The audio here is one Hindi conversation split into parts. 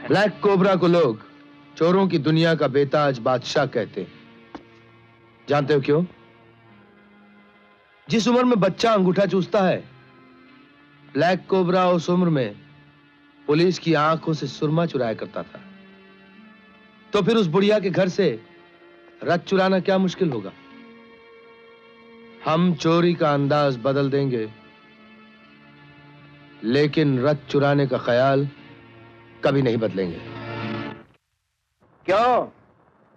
ब्लैक कोबरा को लोग चोरों की दुनिया का बेताज बादशाह कहते हैं। जानते हो क्यों? जिस उम्र में बच्चा अंगूठा चूसता है, ब्लैक कोबरा उस उम्र में पुलिस की आंखों से सुरमा चुराया करता था। तो फिर उस बुढ़िया के घर से रथ चुराना क्या मुश्किल होगा? हम चोरी का अंदाज बदल देंगे, लेकिन रथ चुराने का ख्याल कभी नहीं बदलेंगे। क्यों?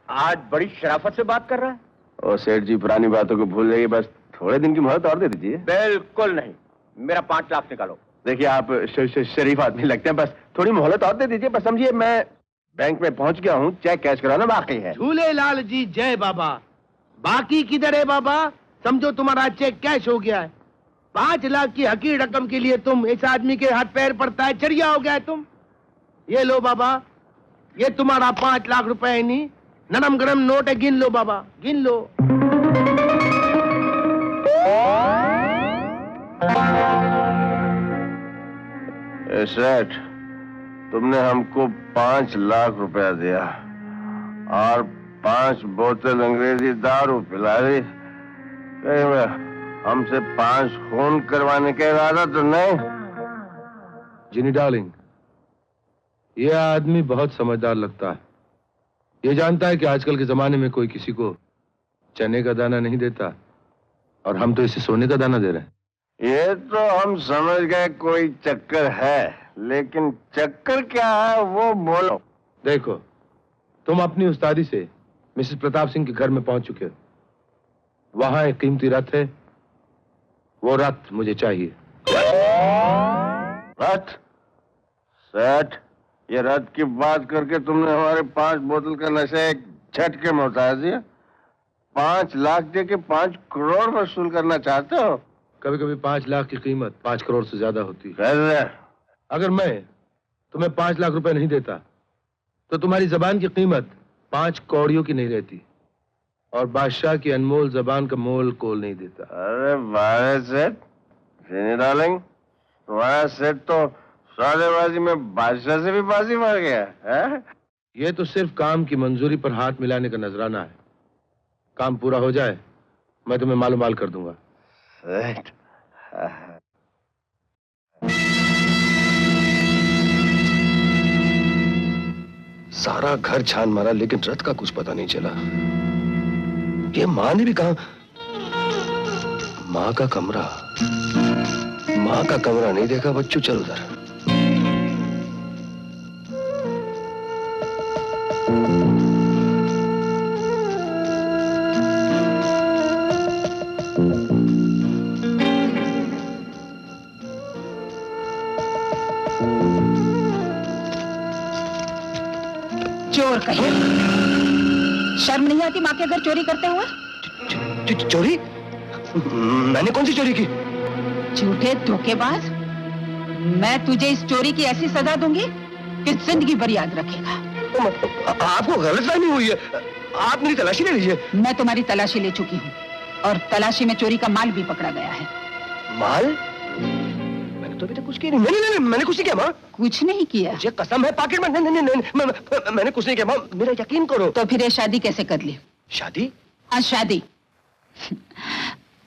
आज बड़ी शराफत से बात कर रहा है? ओ सेठ जी, पुरानी बातों को भूल जाइए, बस थोड़े दिन की मोहलत और दे दीजिए। बिल्कुल नहीं, मेरा 5 लाख निकालो। देखिए, आप शरीफ आदमी लगते हैं, बस थोड़ी मोहलत और दे दीजिए। बस समझिए, मैं बैंक में पहुंच गया हूँ, चेक कैश कराना बाकी है। झूलेलाल जी जय बाबा। बाकी किधर है बाबा? समझो तुम्हारा चेक कैश हो गया है। 5 लाख की हकीर रकम के लिए तुम इस आदमी के हाथ पैर पड़ता है, चढ़िया हो गया है तुम। ये लो बाबा, ये तुम्हारा 5 लाख रुपए नहीं, नरम गरम नोट है, गिन लो बाबा, गिन लो। सेठ, तुमने हमको 5 लाख रुपया दिया और 5 बोतल अंग्रेजी दारू पिला दी। हमसे 5 खून करवाने का इरादा तो नहीं? जिनी डार्लिंग, यह आदमी बहुत समझदार लगता है। ये जानता है कि आजकल के जमाने में कोई किसी को चने का दाना नहीं देता, और हम तो इसे सोने का दाना दे रहे हैं। ये तो हम समझ गए कोई चक्कर है, लेकिन चक्कर क्या है वो बोलो। देखो, तुम अपनी उस्तादी से मिसेस प्रताप सिंह के घर में पहुंच चुके हो। वहां एक कीमती रथ है, वो रथ मुझे चाहिए। रथ? सेठ, ये रथ की बात करके तुमने हमारे 5 बोतल का नशा एक झटके में उतार दिया। 5 लाख दे के 5 करोड़ वसूल करना चाहते हो? कभी कभी 5 लाख की कीमत 5 करोड़ से ज्यादा होती है। कैसे? अगर मैं तुम्हें 5 लाख रुपए नहीं देता, तो तुम्हारी जबान की कीमत 5 कौड़ियों की नहीं रहती, और बादशाह की अनमोल जबान का मोल कोल नहीं देता। अरे बारे सेठ, डार्लिंग, तुम्हारा सेठ तो सौदेबाजी में बादशाह से भी बाजी मार गया है? ये तो सिर्फ काम की मंजूरी पर हाथ मिलाने का नजराना है। काम पूरा हो जाए, मैं तुम्हें मालूमाल कर दूंगा। सेठ, सारा घर छान मारा, लेकिन रथ का कुछ पता नहीं चला। ये मां ने भी कहा। मां का कमरा नहीं देखा। बच्चू, चल उधर। चोर कहीं, शर्म नहीं आती माँ के घर चोरी करते हुए? चोरी? मैंने कौन सी चोरी की? झूठे धोखेबाज, मैं तुझे इस चोरी की ऐसी सजा दूंगी कि जिंदगी भर याद रखेगा। आपको गलतफहमी हुई है। आप मेरी तलाशी ले लीजिए। मैं तुम्हारी तलाशी ले चुकी हूँ, और तलाशी में चोरी का माल भी पकड़ा गया है। माल? मैंने तो अभी तक कुछ किया नहीं। नहीं, मैंने कुछ नहीं किया माँ। कुछ नहीं किया? मुझे कसम है, पॉकेट में। नहीं, मैंने कुछ नहीं किया माँ, मेरा यकीन करो। तो फिर ये शादी कैसे कर ली? शादी? हाँ, शादी।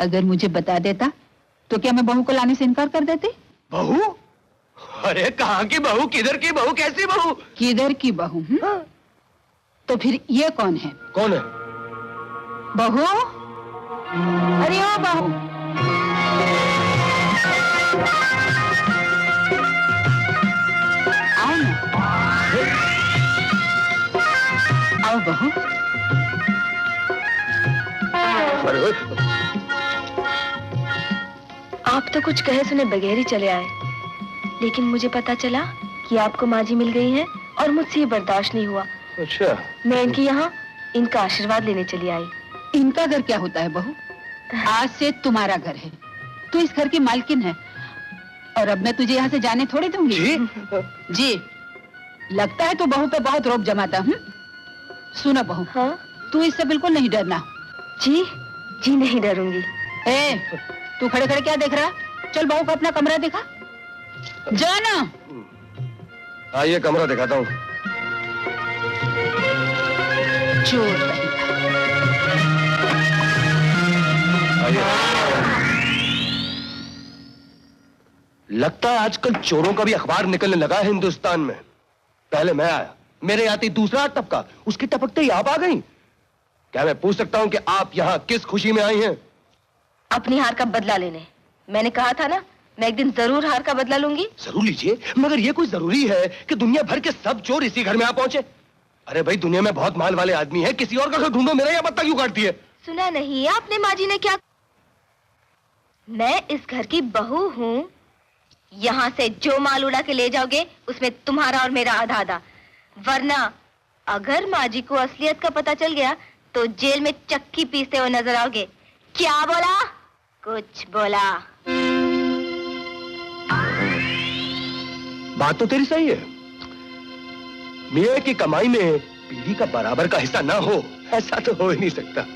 अगर मुझे बता देता तो क्या मैं बहू को लाने से इनकार कर देती? बहू? अरे कहाँ की बहू, किधर की बहू, कैसी बहू? किधर की बहू? हाँ? तो फिर ये कौन है? कौन है? बहू? अरे ओ बहू, आओ ना। आओ बहू। आप तो कुछ कहे सुने बगैर ही चले आए, लेकिन मुझे पता चला कि आपको माँ जी मिल गई हैं और मुझसे ये बर्दाश्त नहीं हुआ। अच्छा। मैं इनके यहाँ इनका आशीर्वाद लेने चली आई। इनका घर क्या होता है बहू? आज से तुम्हारा घर है, तू इस घर की मालकिन है, और अब मैं तुझे यहाँ से जाने थोड़ी दूंगी। जी, लगता है तू बहू पे बहुत रौब जमाता। सुनो बहू, हाँ? तू इससे बिल्कुल नहीं डरना। जी जी नहीं डरूंगी। तू खड़े खड़े क्या देख रहा? चल बहू को अपना कमरा दिखा, जाना। हाँ, ये कमरा दिखाता हूँ। चोर कहीं लगता है आजकल चोरों का भी अखबार निकलने लगा है हिंदुस्तान में। पहले मैं आया, मेरे आते ही दूसरा टपका, उसकी टपकते ही आप आ गई। क्या मैं पूछ सकता हूं कि आप यहां किस खुशी में आई हैं? अपनी हार का बदला लेने। मैंने कहा था ना, मैं एक दिन जरूर हार का बदला लूंगी। जरूर लीजिए, मगर ये कोई जरूरी है कि दुनिया भर के सब चोर इसी घर में आ पहुंचे? अरे भाई, दुनिया में बहुत माल वाले आदमी हैं, किसी और का घर ढूंढो, मेरा यह पत्ता क्यों काटती है? सुना नहीं आपने माँ जी ने क्या? मैं इस घर की बहू हूँ। यहाँ से जो माल उड़ा के ले जाओगे उसमें तुम्हारा और मेरा आधा आधा। वरना अगर माँ जी को असलियत का पता चल गया तो जेल में चक्की पीसते हुए नजर आओगे। क्या बोला? कुछ बोला? बात तो तेरी सही है। मियां की कमाई में बीवी का बराबर का हिस्सा ना हो, ऐसा तो हो ही नहीं सकता।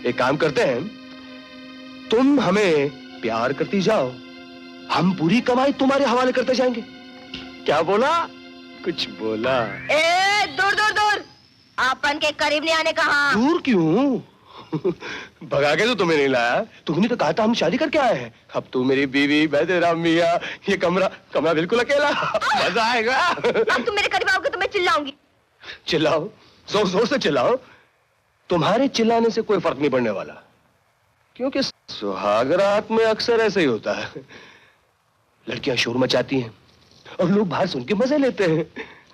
एक काम करते हैं, तुम हमें प्यार करती जाओ, हम पूरी कमाई तुम्हारे हवाले करते जाएंगे। क्या बोला? कुछ बोला? ए, दूर दूर दूर, आपन के करीब नहीं आने कहा। दूर क्यों? भगा के तो तुम्हें नहीं लाया, तुमने तो कहा था हम शादी करके आए हैं। अब तू मेरी बीवी, मैं तेरा मियां, ये कमरा बिल्कुल अकेला, मजा आएगा। अब तुम मेरे करीब आओगे तो मैं चिल्लाऊंगी। चिल्लाओ, जोर जोर से चिल्लाओ, तुम्हारे चिल्लाने से कोई फर्क नहीं पड़ने वाला, क्योंकि सुहाग रात में अक्सर ऐसे ही होता है। लड़कियां शोर मचाती हैं और लोग बाहर सुन के मजे लेते हैं,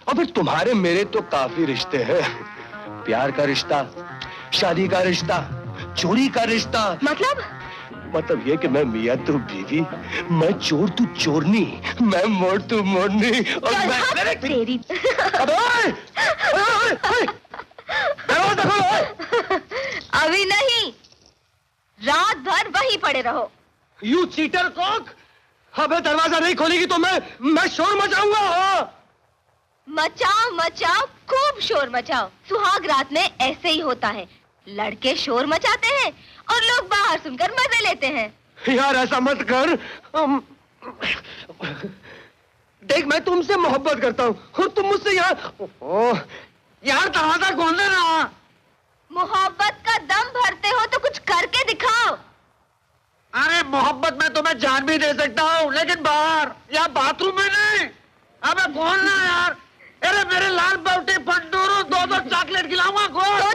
और फिर तुम्हारे मेरे तो काफी रिश्ते हैं। प्यार का रिश्ता, शादी का रिश्ता, चोरी का रिश्ता। मतलब ये कि मैं मियां तू बीवी, मैं चोर तू चोरनी, मैं मोड़ तू मोड़नी, और मैं तेरी। अभी नहीं, रात भर वहीं पड़े रहो। यू चीटर कॉक, अबे दरवाजा नहीं खोलेगी तो मैं शोर मचाऊंगा। मचाओ मचाओ, खूब शोर मचाओ। सुहाग रात में ऐसे ही होता है, लड़के शोर मचाते हैं और लोग बाहर सुनकर मजे लेते हैं। यार ऐसा मत कर। देख, मैं तुमसे मोहब्बत करता हूँ और तुम मुझसे यार दरवाजा खोल देना। मोहब्बत का दम भरते हो तो कुछ करके दिखाओ। अरे मोहब्बत में तो मैं जान भी दे सकता हूँ, लेकिन बाहर या बाथरूम में नहीं। अबे खोलना यार। अरे मेरे लाल बाउटी फंडूरू, 2-2 चॉकलेट खिलाऊंगा। खोल। सो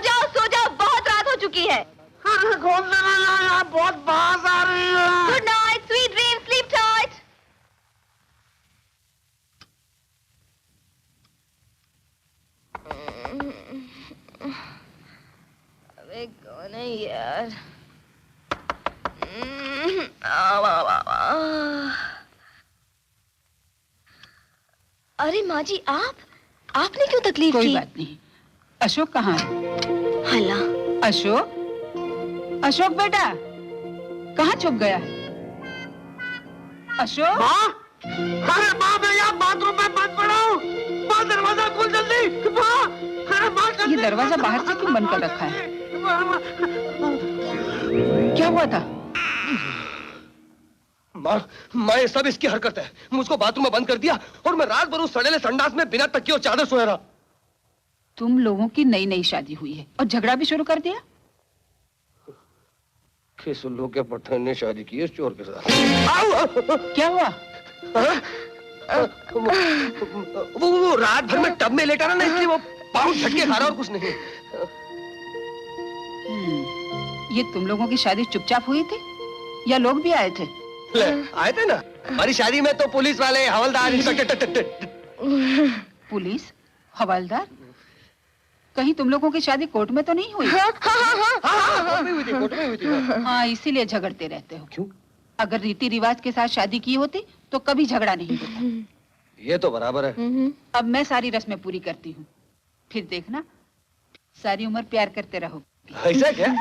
जाओ, बहुत रात हो चुकी है। अरे खोल देना यार, बहुत बास आ रही है। Good night, sweet dream, sleep tight. अबे कौन है यार? अरे माँ जी, आपने क्यों तकलीफ कोई की? बात नहीं। अशोक कहाँ है? हला। अशोक बेटा, कहाँ छुप गया? अशोक? माँ? अरे माँ, मैं यहाँ बाथरूम में बंद पड़ा हूँ। माँ, दरवाजा खोल जल्दी। माँ, अरे माँ जल्दी। ये दरवाजा बाहर से क्यों बंद कर रखा है? क्या हुआ था? माँ, ये सब इसकी हरकत है। मुझको बाथरूम में बंद कर दिया और मैं रात भर उस सड़ेले संडास में बिना तकिए और चादर सोया रहा। तुम लोगों की नई शादी हुई है और झगड़ा भी शुरू कर दिया? किस उल्लू के पट्टे ने शादी की है इस चोर के साथ? क्या हुआ? वो रात भर में टब में लेटा रहा ना, इसलिए वो पाँव झटके खा रहा और कुछ नहीं। ये तुम लोगों की शादी चुपचाप हुई थी या लोग भी आए थे? आए थे ना, हमारी शादी में तो पुलिस वाले, हवलदार, इंस्पेक्टर। पुलिस, हवलदार? कहीं तुम लोगों की शादी कोर्ट में तो नहीं हुई? कोर्ट में हुई थी। हाँ, इसीलिए झगड़ते रहते हो। क्यों? अगर रीति रिवाज के साथ शादी की होती तो कभी झगड़ा नहीं होता। ये तो बराबर है। अब मैं सारी रस्में पूरी करती हूँ, फिर देखना सारी उम्र प्यार करते रहो। ऐसा क्या?